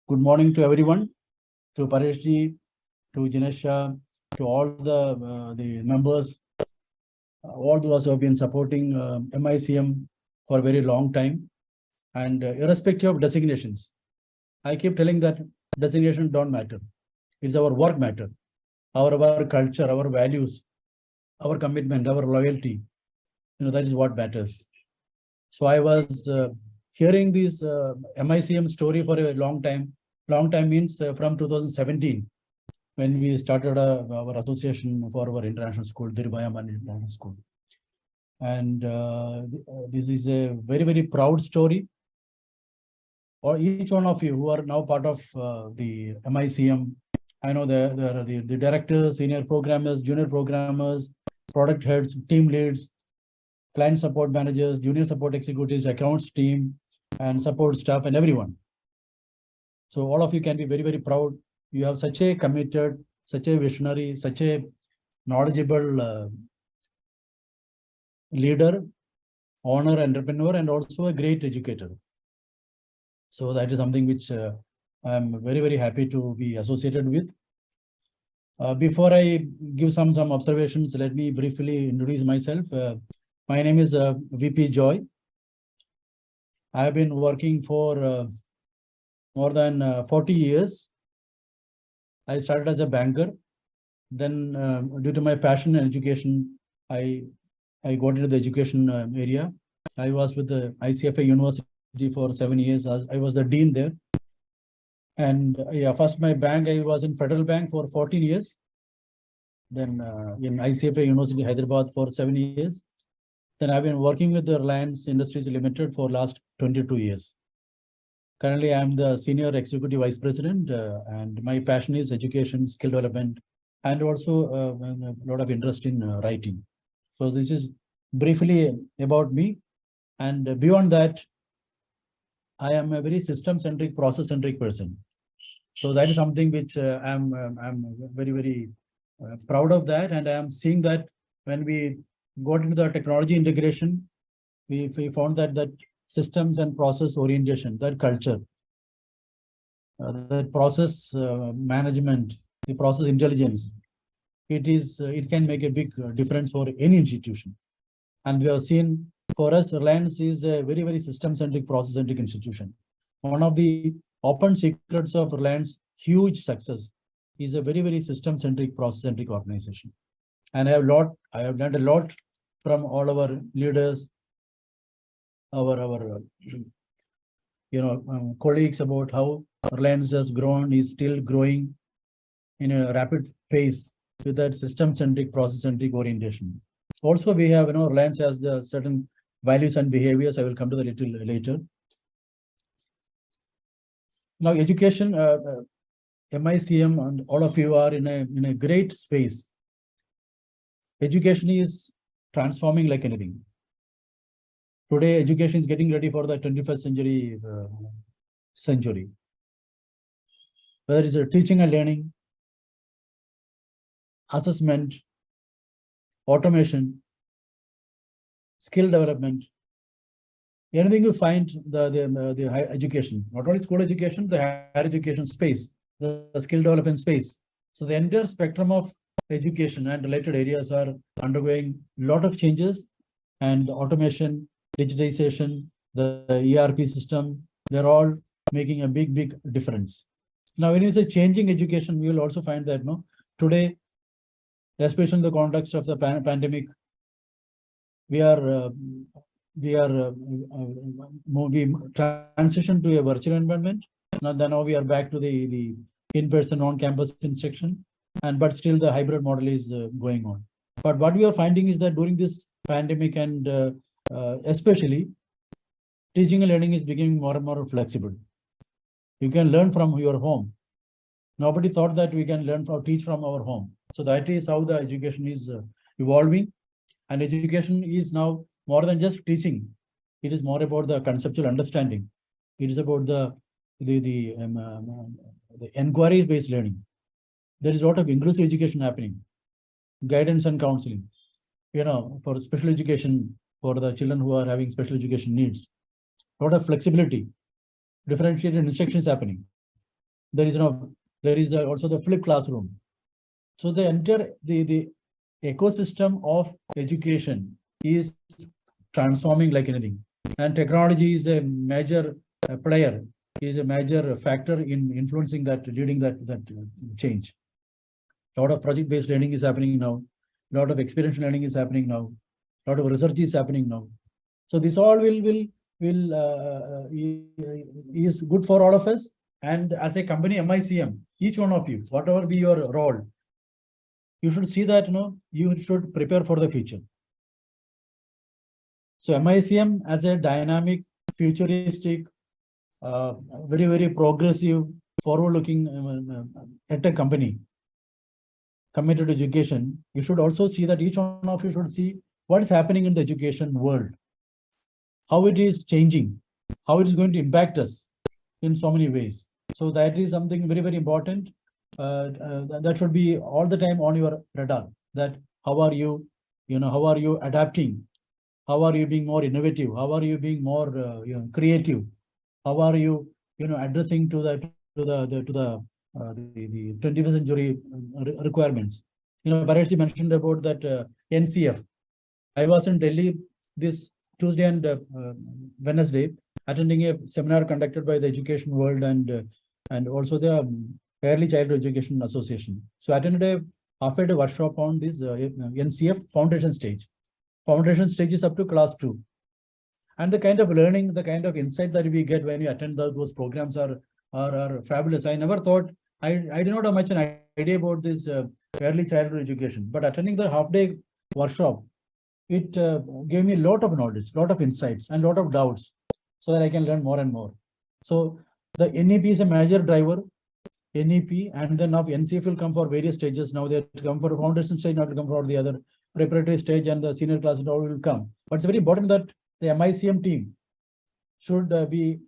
Good morning to everyone, to Pareshji, to Jinesha, to all the members, all those who have been supporting MICM for a very long time, and irrespective of designations. I keep telling that designation don't matter. It's our work matter, our culture, our values, our commitment, our loyalty. That is what matters. So I was hearing this MICM story for a long time. Long time means from 2017, when we started our association for our international school, Dirbayaman International School. And this is a very, very proud story. Or each one of you who are now part of the MICM, I know the directors, senior programmers, junior programmers, product heads, team leads, client support managers, junior support executives, accounts team, and support staff, and everyone. So all of you can be very, very proud. You have such a committed, such a visionary, such a knowledgeable leader, owner, entrepreneur, and also a great educator. So that is something which I'm very, very happy to be associated with. Before I give some observations, let me briefly introduce myself. My name is VP Joy. I have been working for more than 40 years. I started as a banker. Then due to my passion in education, I got into the education area. I was with the ICFA University for 7 years. I was the dean there. And first my bank, I was in Federal Bank for 14 years. Then in ICFA University, Hyderabad for 7 years. Then I've been working with the Reliance Industries Limited for last 22 years. Currently, I'm the Senior Executive Vice President, and my passion is education, skill development, and also a lot of interest in writing. So this is briefly about me. And beyond that, I am a very system-centric, process-centric person. So that is something which I'm very, very proud of that. And I am seeing that when we got into the technology integration, we found that systems and process orientation, that culture, that process management, the process intelligence, it can make a big difference for any institution. And we have seen for us, Reliance is a very, very system-centric, process-centric institution. One of the open secrets of Reliance huge success is a very, very system-centric, process-centric organization. And I have learned a lot from all our leaders, our colleagues about how Reliance has grown, is still growing in a rapid pace with that system-centric, process-centric orientation. Also, we have, Reliance has the certain values and behaviors. I will come to that little later. Now, education, MICM and all of you are in a great space. Education is transforming like anything. Today, education is getting ready for the 21st century. Whether it's teaching and learning, assessment, automation, skill development, anything you find the higher education, not only school education, the higher education space, the skill development space. So the entire spectrum of education and related areas are undergoing a lot of changes, and the automation, digitization, the ERP system, they're all making a big, big difference. Now, when you say changing education, we will also find that today, especially in the context of the pandemic, we transition to a virtual environment. Now we are back to the in-person on-campus instruction, but still the hybrid model is going on. But what we are finding is that during this pandemic and especially teaching and learning is becoming more and more flexible. You can learn from your home. Nobody thought that we can learn or teach from our home. So that is how the education is evolving. And education is now more than just teaching. It is more about the conceptual understanding. It is about the inquiry-based learning. There is a lot of inclusive education happening, guidance and counseling, for special education for the children who are having special education needs. A lot of flexibility, differentiated instructions happening. There is also the flip classroom. So the entire the ecosystem of education is transforming like anything, and technology is a major player, is a major factor in influencing that, leading that change. A lot of project-based learning is happening now. A lot of experiential learning is happening now. A lot of research is happening now. So this all is good for all of us. And as a company, MICM, each one of you, whatever be your role, you should see that you should prepare for the future. So MICM as a dynamic, futuristic, very, very progressive, forward-looking tech company committed to education, you should also see that each one of you should see what is happening in the education world, how it is changing, how it is going to impact us in so many ways. So that is something very, very important. That should be all the time on your radar. That how are you, how are you adapting? How are you being more innovative? How are you being more creative? How are you, addressing to the 21st century requirements? Paresh mentioned about that NCF. I was in Delhi this Tuesday and Wednesday, attending a seminar conducted by the Education World and also the Early Childhood Education Association. So I attended a half-day workshop on this NCF foundation stage. Foundation stage is up to class 2. And the kind of learning, the kind of insight that we get when you attend those programs are fabulous. I never thought, I did not have much an idea about this early childhood education, but attending the half-day workshop, it gave me a lot of knowledge, lot of insights, and a lot of doubts, so that I can learn more and more. So the NEP is a major driver, NEP, and then now NCF will come for various stages. Now they come for foundation stage, not to come for the other preparatory stage, and the senior class and all will come. But it's very important that the MICM team should be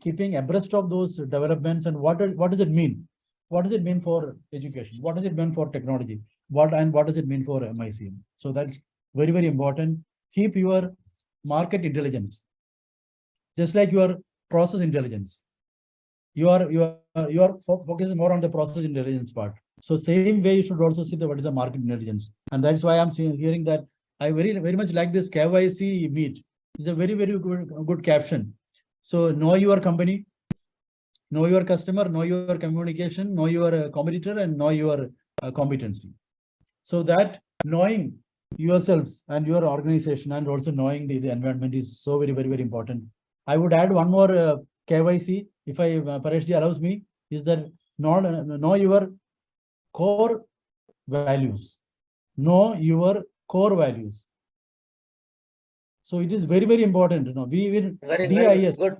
keeping abreast of those developments. And what does it mean? What does it mean for education? What does it mean for technology? What does it mean for MICM? So that's very, very important. Keep your market intelligence, just like your process intelligence. You are focusing more on the process intelligence part. So same way, you should also see what is the market intelligence. And that's why I'm hearing that I very, very much like this KYC meet. It's a very, very good caption. So know your company, know your customer, know your communication, know your competitor, and know your competency. So that knowing yourselves and your organization, and also knowing the environment, is so very, very, very important. I would add one more KYC, if Pareshji allows me, is that know your core values. Know your core values. So it is very, very important. We will very good.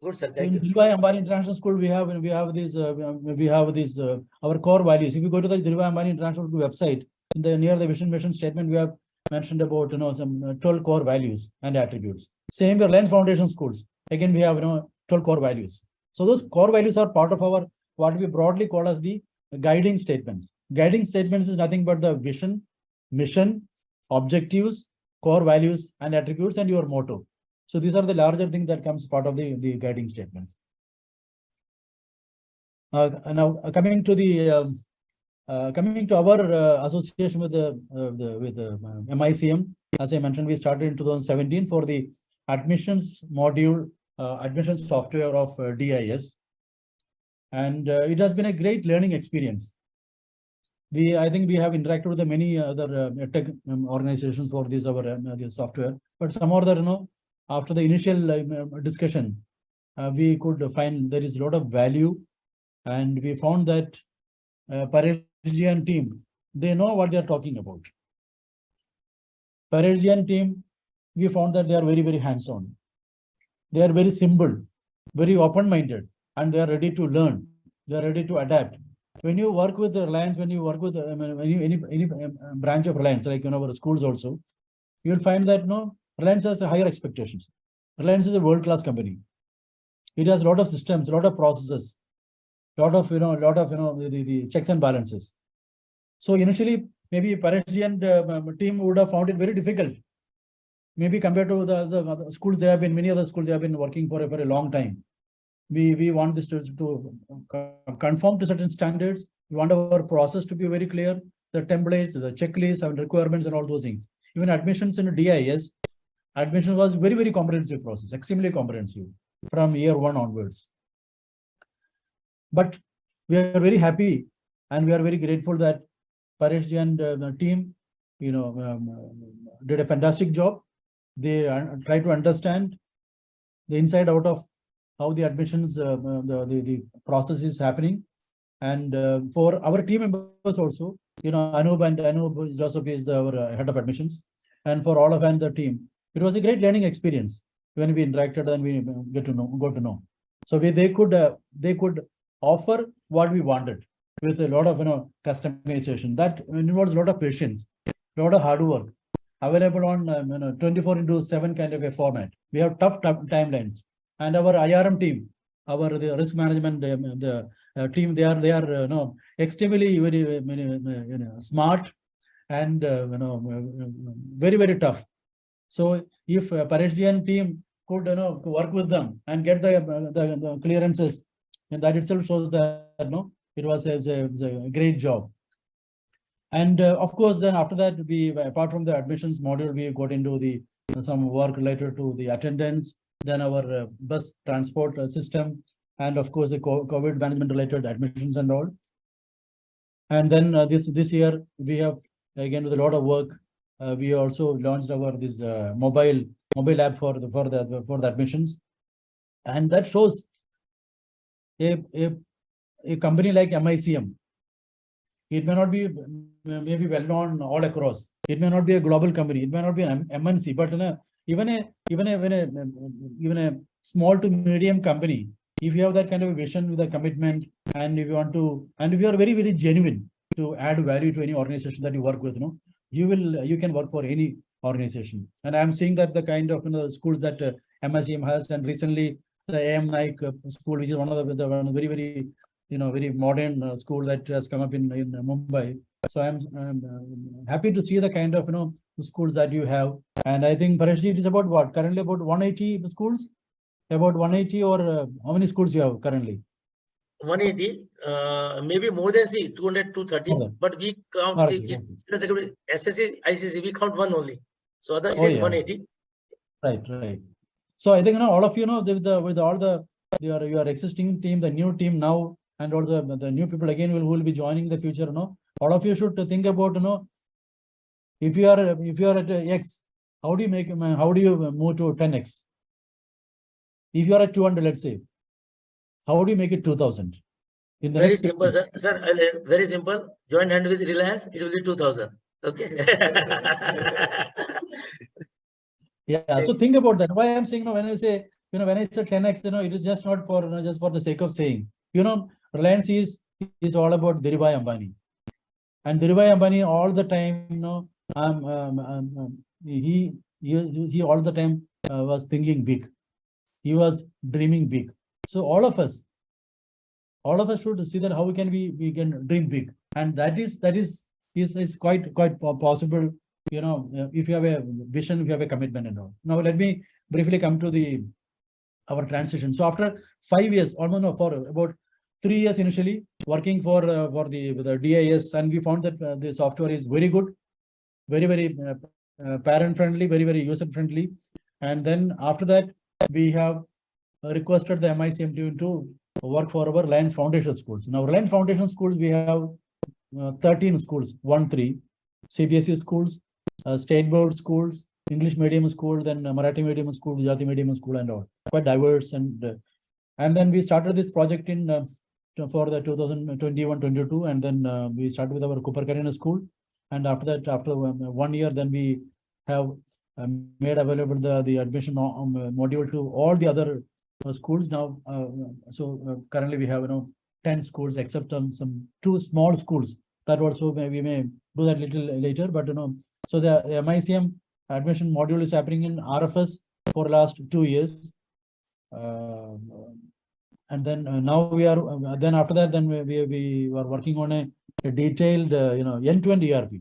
Good, sir. Thank you. In Dhirubhai Ambani International School, we have these our core values. If you go to the Dhirubhai Ambani International School website, near the vision mission statement, we have mentioned about some 12 core values and attributes. Same with Reliance Foundation schools. Again, we have 12 core values. So those core values are part of our what we broadly call as the guiding statements. Guiding statements is nothing but the vision, mission, objectives, core values and attributes, and your motto. So these are the larger things that comes part of the guiding statements. Now coming to our association with MICM, as I mentioned, we started in 2017 for the admissions module, admissions software of DIS, and it has been a great learning experience. I think we have interacted with the many other tech organizations for this our software, but some other after the initial discussion, we could find there is a lot of value, and we found that Pareshji and team, they know what they are talking about. Pareshji and team, we found that they are very, very hands-on. They are very simple, very open-minded, and they are ready to learn. They are ready to adapt. When you work with the Reliance, when you work with any branch of Reliance, like our schools also, you will find that Reliance has higher expectations. Reliance is a world-class company. It has a lot of systems, a lot of processes, a lot of the checks and balances. So initially, maybe Pareshji and team would have found it very difficult. Maybe compared to the other schools, many other schools they have been working for a very long time. We want this to conform to certain standards. We want our process to be very clear, the templates, the checklists, and requirements, and all those things. Even admissions in DIS, admission was very, very comprehensive process, extremely comprehensive from year 1 onwards. But we are very happy and we are very grateful that Pareshji and the team, did a fantastic job. They try to understand the inside out of how the admissions, the process is happening. And for our team members also, Anub Joseph is our head of admissions. And for all of and the team, it was a great learning experience when we interacted and we got to know. So they could offer what we wanted with a lot of customization. That involves a lot of patience, a lot of hard work. Available on 24/7 kind of a format. We have tough timelines, and our IRM team, the risk management team, they are extremely very smart and very, very tough. So if Pareshji and team could work with them and get the clearances, and that itself shows that it was a great job. And of course, then after that, we, apart from the admissions module, we got into some work related to the attendance, then our bus transport system, and of course the COVID management related admissions and all. And then this year we have, again, with a lot of work, we also launched this mobile app for the admissions, and that shows a company like MICM. It may not be maybe well known all across. It may not be a global company. It may not be an MNC, but even a small to medium company, if you have that kind of vision with a commitment, and if you want to, and if you are very, very genuine to add value to any organization that you work with, you can work for any organization. And I'm seeing that the kind of schools that MICM has, and recently the AM Naik school, which is one of the very, very very modern school that has come up in Mumbai. So I'm happy to see the kind of schools that you have. And I think Pareshji, it is about what, currently about 180 schools, about 180, or how many schools you have currently? 180, maybe more than 200, 230. Okay. But we count SSC, ICC, we count one only. So other it is 180. Right. So I think all of with all your existing team, the new team now, and all the new people again who will be joining in the future, all of you should think about, if you are at X, how do you move to 10X? If you are at 200, let's say, how do you make it 2000? In the very simple, sir. Very simple. Join hand with Reliance, it will be 2000. Okay. Yeah. So think about that. Why I'm saying, when I say 10X, it is just not for just for the sake of saying. Reliance is all about Dhirubhai Ambani, and Dhirubhai Ambani all the time, he all the time was thinking big. He was dreaming big. So all of us should see that how we can dream big, and that is quite possible. If you have a vision, if you have a commitment and all. Now let me briefly come to our transition. So after 5 years, almost for about 3 years initially, working for the DIS, and we found that the software is very good, very, very parent friendly, very, very user friendly. And then after that, we have requested the MICM team to work for our Reliance Foundation schools. Now, Reliance Foundation schools, we have 13 schools, 13 CBSE schools, state board schools, English medium school, then Marathi medium school, Gujarati medium school, and all, quite diverse. And then we started this project for the 2021-22, and then we started with our Kuparkarina school. And after that, after 1 year, then we have made available the admission module to all the other schools now. So currently we have 10 schools, except some 2 small schools. That also we may do that little later, but so the MICM admission module is happening in RFS for last 2 years. And then now we are, then after that, then we are working on a detailed, end-to-end ERP.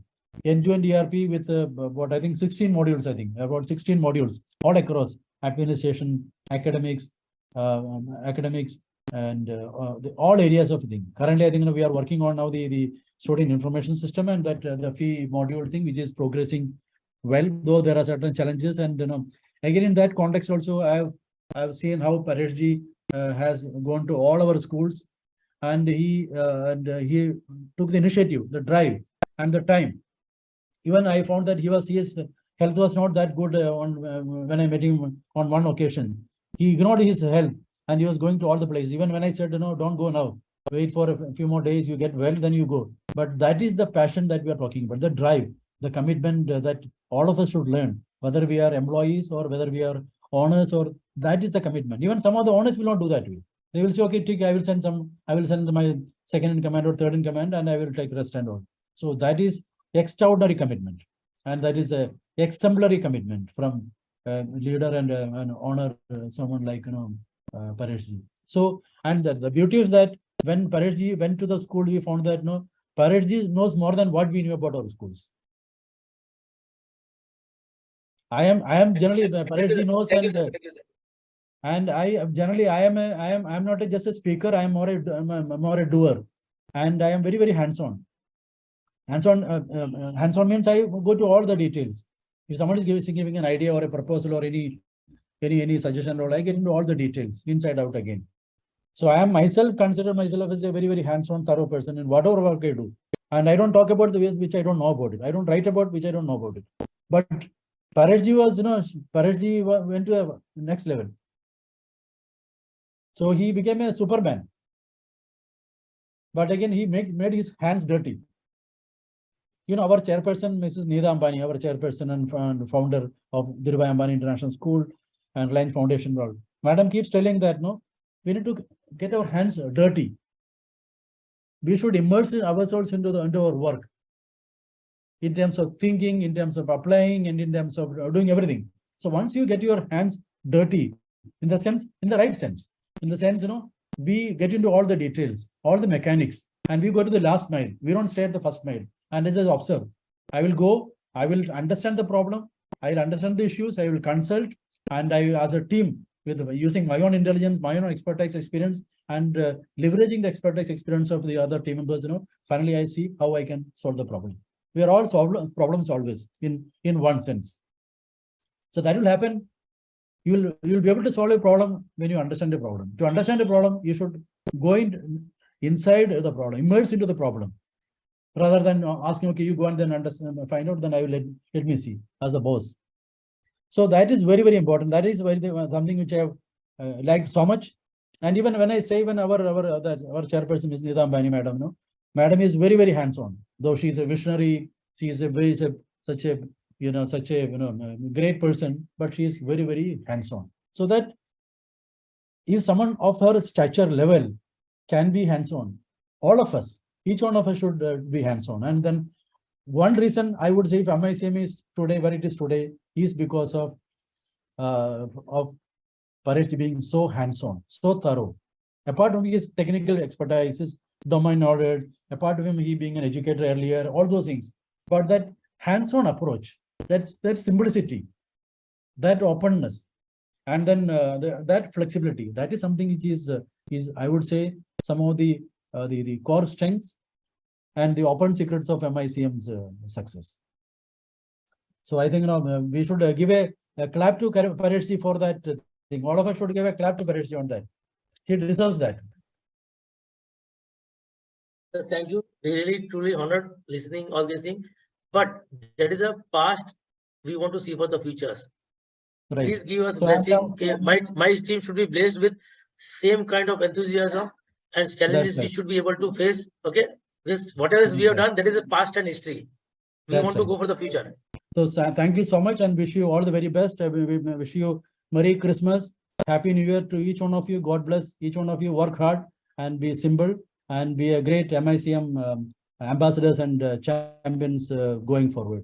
End-to-end ERP with what I think 16 modules, about 16 modules all across administration, academics, academics, and all areas of thing. Currently, I think we are working on now the student information system and that the fee module thing, which is progressing well, though there are certain challenges. And again, in that context also, I've seen how Pareshji has gone to all our schools, and he took the initiative, the drive, and the time. Even I found that his health was not that good when I met him on one occasion. He ignored his health and he was going to all the places. Even when I said, no, don't go now, wait for a few more days, you get well, then you go. But that is the passion that we are talking about, the drive, the commitment that all of us should learn, whether we are employees or whether we are owners, or that is the commitment. Even some of the owners will not do that way. They will say, okay, I will send my second in command or third in command, and I will take rest and all. So that is extraordinary commitment, and that is a exemplary commitment from leader and an owner, someone like Pareshji. So, and the beauty is that when Pareshji went to the school, we found that Pareshji knows more than what we knew about our schools. I am generally Pareshji knows, and I generally I am not just a speaker. I am more a doer, and I am very, very hands-on. Hands-on means I go to all the details. If someone is giving an idea or a proposal or any suggestion, or I get into all the details inside out again. So I am myself consider myself as a very, very hands-on, thorough person in whatever work I do. And I don't talk about the way which I don't know about it. I don't write about which I don't know about it. But Pareshji was, Pareshji went to a next level. So he became a Superman. But again, he made his hands dirty. Our chairperson, Mrs. Nida Ambani, our chairperson and founder of Dhirubhai Ambani International School and Reliance Foundation World. Madam keeps telling that, we need to get our hands dirty. We should immerse ourselves into our work in terms of thinking, in terms of applying, and in terms of doing everything. So once you get your hands dirty, in the right sense, we get into all the details, all the mechanics, and we go to the last mile. We don't stay at the first mile. And I just observe. I will go, I will understand the problem, I will understand the issues, I will consult, and I will, as a team, with using my own intelligence, my own expertise, experience, and leveraging the expertise, experience of the other team members, finally I see how I can solve the problem. We are all problem solvers in one sense. So that will happen. You'll be able to solve a problem when you understand the problem. To understand the problem, you should go inside the problem, immerse into the problem, rather than asking, okay, you go and then understand, find out, then I will let me see as the boss. So that is very, very important. That is something which I have liked so much. And even when I say, when our chairperson is Nida Ambani Madam, Madam is very, very hands-on. Though she is a visionary, she is such a great person, but she is very, very hands-on. So that if someone of her stature level can be hands-on, all of us, each one of us should be hands-on. And then one reason I would say if MICM is today where it is today is because of Pareshji being so hands-on, so thorough. Apart from his technical expertise, his domain knowledge, apart from him he being an educator earlier, all those things. But that hands-on approach, that simplicity, that openness, and then that flexibility, that is something which is I would say some of the core strengths and the open secrets of MICM's success. So I think we should give a clap to Pareshji for that thing. All of us should give a clap to Pareshji on that. He deserves that. Thank you. Really, truly honored listening all these things. But that is a past we want to see for the futures. Right. Please give us blessing. Okay, my team should be blessed with same kind of enthusiasm and challenges we should be able to face. Okay, just whatever we have done, that is the past and history. We want to go for the future. So thank you so much and wish you all the very best. We wish you Merry Christmas, Happy New Year to each one of you. God bless each one of you. Work hard and be simple and be a great MICM ambassadors and champions going forward.